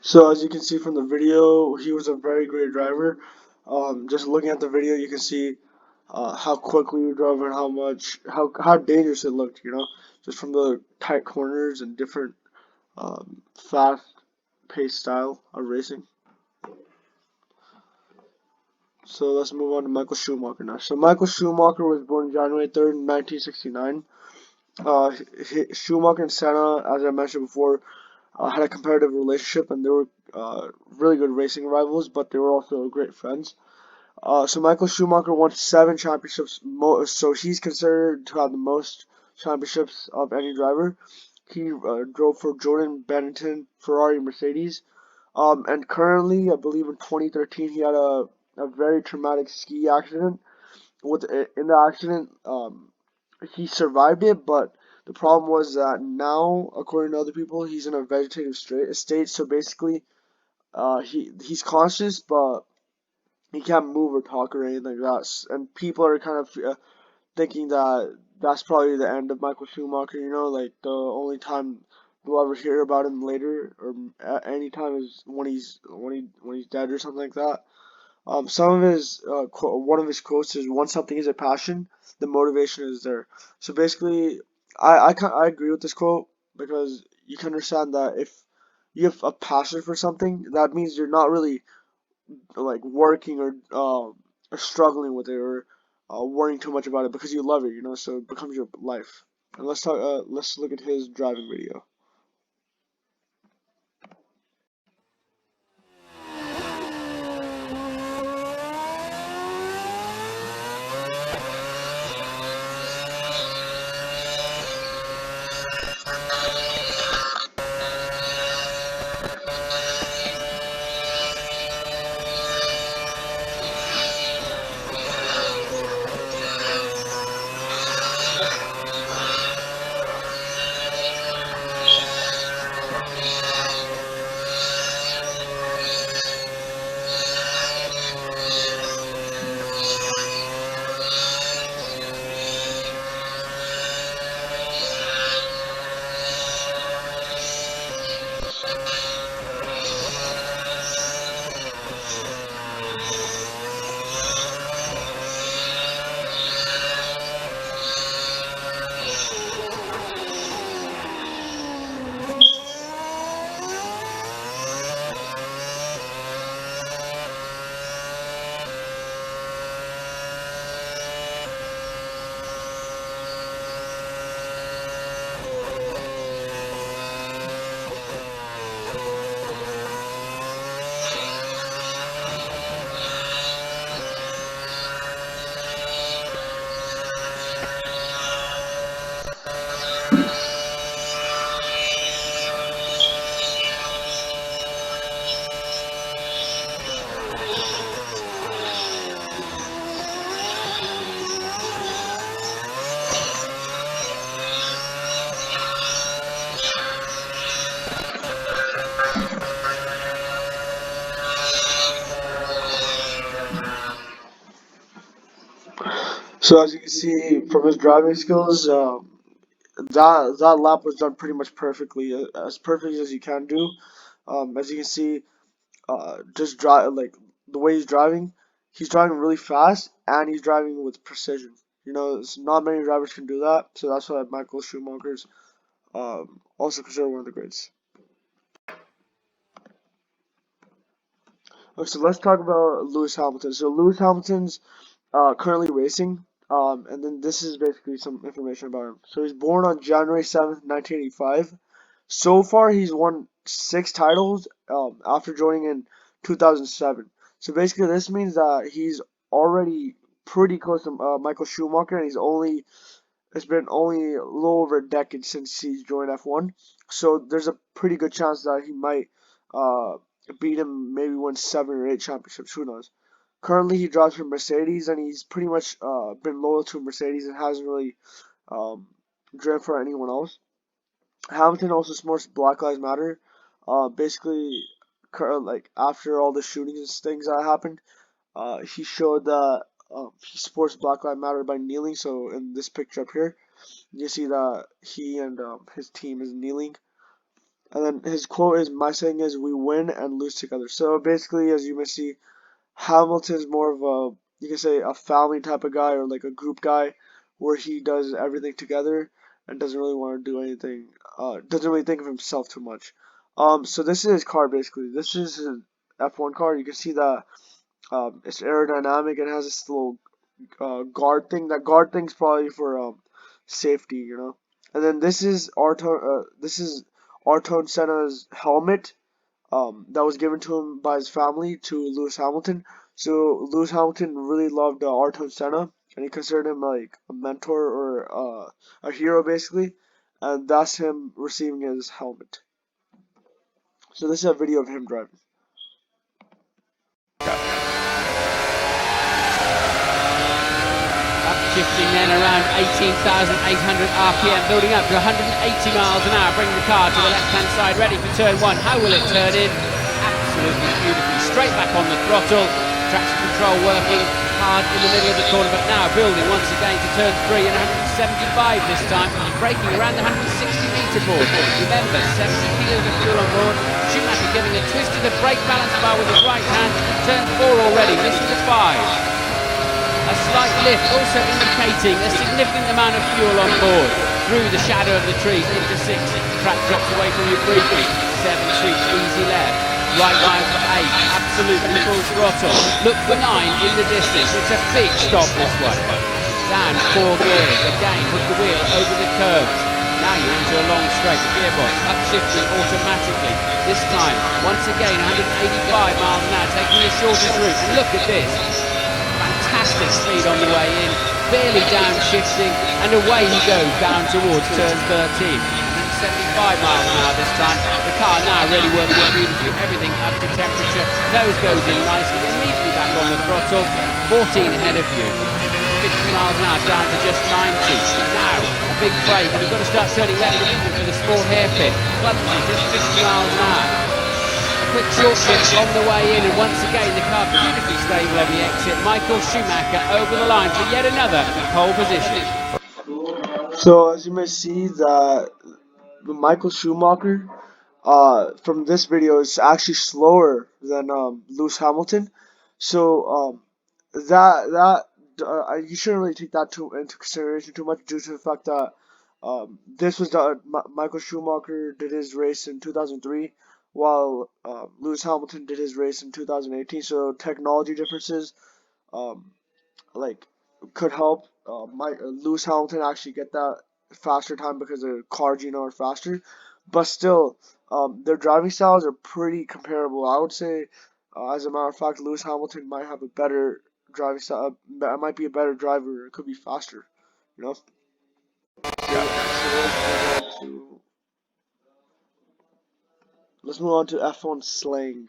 So as you can see from the video, he was a very great driver. Just looking at the video, you can see how quickly he drove and how dangerous it looked. Just from the tight corners and different fast-paced style of racing. So let's move on to Michael Schumacher now. So Michael Schumacher was born January 3rd, 1969. Schumacher and Senna, as I mentioned before, had a competitive relationship, and they were really good racing rivals, but they were also great friends. So Michael Schumacher won 7 championships, so he's considered to have the most championships of any driver. He drove for Jordan, Benetton, Ferrari, Mercedes, and currently, I believe in 2013, he had a very traumatic ski accident. In the accident, he survived it, but the problem was that now, according to other people, he's in a vegetative state. So basically, he's conscious, but he can't move or talk or anything like that. And people are kind of thinking that that's probably the end of Michael Schumacher. Like the only time we'll ever hear about him later or at any time is when he's dead or something like that. Some of his one of his quotes is, "Once something is a passion, the motivation is there." So basically, I agree with this quote because you can understand that if you have a passion for something, that means you're not really like working or struggling with it or worrying too much about it because you love it. So it becomes your life. And let's look at his driving video. So as you can see from his driving skills, that lap was done pretty much perfectly, as perfect as you can do. As you can see, just drive like the way he's driving really fast and he's driving with precision. Not many drivers can do that, so that's why Michael Schumacher's also considered one of the greats. Okay, so let's talk about Lewis Hamilton. So Lewis Hamilton's currently racing, and then this is basically some information about him. So he's born on January 7th, 1985. So far, he's won 6 titles after joining in 2007. So basically, this means that he's already pretty close to Michael Schumacher, and it's been only a little over a decade since he's joined F1. So there's a pretty good chance that he might uh, beat him, maybe win 7 or 8 championships. Who knows? Currently, he drives for Mercedes, and he's pretty much been loyal to Mercedes and hasn't really um, driven for anyone else. Hamilton also supports Black Lives Matter. Basically, like after all the shootings and things that happened, he showed that he supports Black Lives Matter by kneeling. So in this picture up here, you see that he and his team is kneeling. And then his quote is, "My saying is, we win and lose together." So basically, as you may see, Hamilton's more of a, you can say, a family type of guy or like a group guy, where he does everything together and doesn't really want to do anything. Doesn't really think of himself too much. So this is his car basically. This is his F1 car. You can see that it's aerodynamic. It has this little guard thing. That guard thing's probably for safety, you know. And then this is Ayrton Senna's helmet that was given to him by his family to Lewis Hamilton. So Lewis Hamilton really loved Ayrton Senna, and he considered him like a mentor or a hero basically, and that's him receiving his helmet. So this is a video of him driving. Shifting then around 18,800 RPM, building up to 180 miles an hour, bringing the car to the left-hand side, ready for turn one. How will it turn in? Absolutely beautifully. Straight back on the throttle, traction control working hard in the middle of the corner, but now building once again to turn three and 175 this time, braking around the 160-metre board. Remember, 70 kilos of fuel on board. Schumacher giving a twist to the brake balance bar with his right hand. Turn four already, missing the five. A slight lift also indicating a significant amount of fuel on board. Through the shadow of the trees into six. Track drops away from you briefly. Seven sweeps easy left. Right line for eight. Absolutely full throttle. Look for nine in the distance. It's a big stop this one. Down four gears. Again, put the wheel over the curves. Now you're into a long straight. The gearbox upshifting automatically. This time, once again, 185 miles an hour, taking the shortest route. And look at this. Fantastic speed on the way in, barely downshifting, and away he goes down towards turn 13. 175 miles an hour this time. The car now really working beautifully, everything up to temperature. Nose goes in nicely, immediately back on the throttle. 14 ahead of you. 50 miles an hour down to just 90. Now, a big break, and we've got to start turning left for the sport hairpin. Clumsy, just 50 miles an hour. Quick short shift on the way in, and once again the car beautifully stable on the exit. Michael Schumacher over the line for yet another pole position. So as you may see, the Michael Schumacher from this video is actually slower than Lewis Hamilton. So you shouldn't really take that into consideration too much due to the fact that this was Michael Schumacher did his race in 2003, while Lewis Hamilton did his race in 2018. So technology differences um, like could help Lewis Hamilton actually get that faster time because their cars, are faster. But still, their driving styles are pretty comparable. I would say, as a matter of fact, Lewis Hamilton might have a better driving style. Might be a better driver. It could be faster. You know. Let's move on to F1 slang.